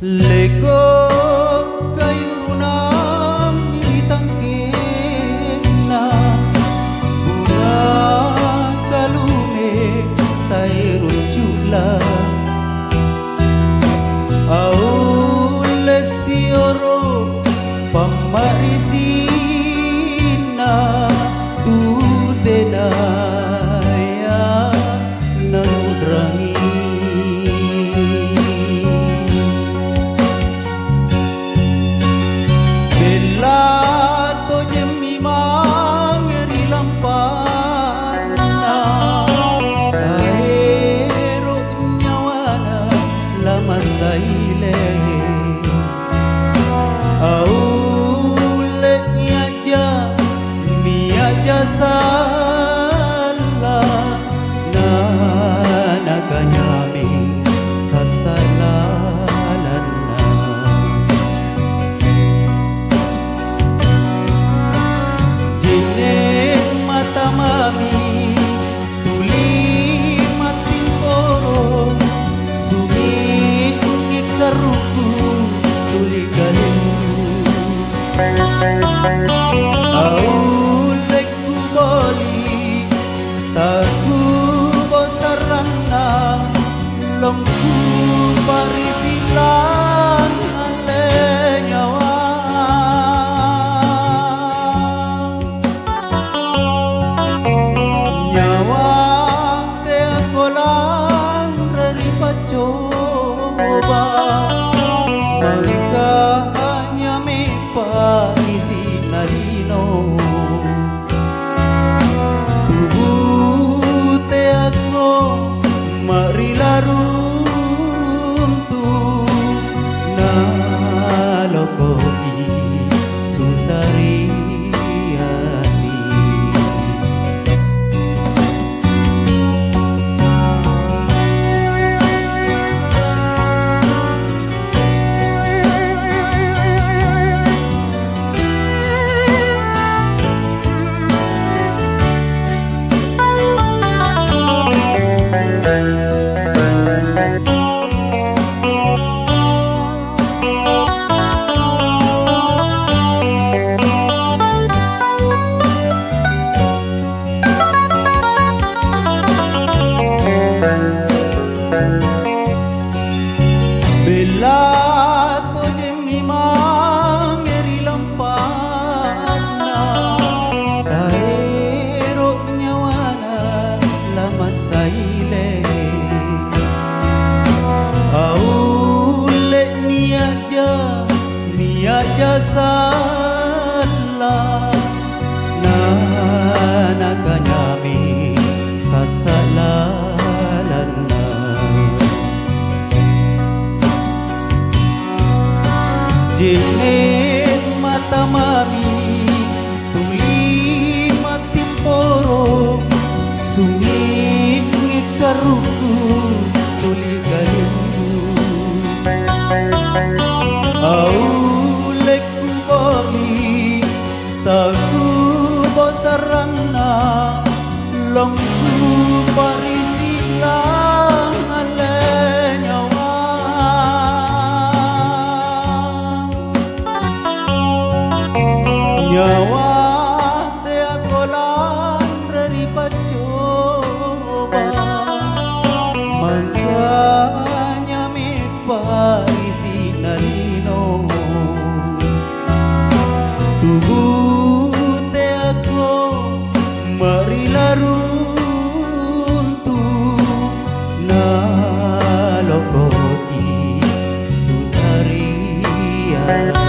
Lego kayunam itangkena bunga kalume tairun chula aule sioro pamarisina tudena ya nanudrangi salah na naganyaming sasalalan na jineng mata mami tuli matimporo sumi ngikaruku tuli galindu taku bosarana longku parisilan ale nyawa nyawa te akolan reri pacoba mangka hanya me parisi narino marilaruntu na lokoti susariani Belato de mi mangeri lampana taero nyawana lama saile aule niaja salah na naganyami sasalalan na jenen mata mami tuli matimporo sungi ngikaruku tuli galindu aulek boli taku bosarana longku parisilang ale nyawa nyawa te akolan reri pacoba mangkanya me parisi narino tubuh te ako marilaruntu na lokoti susariani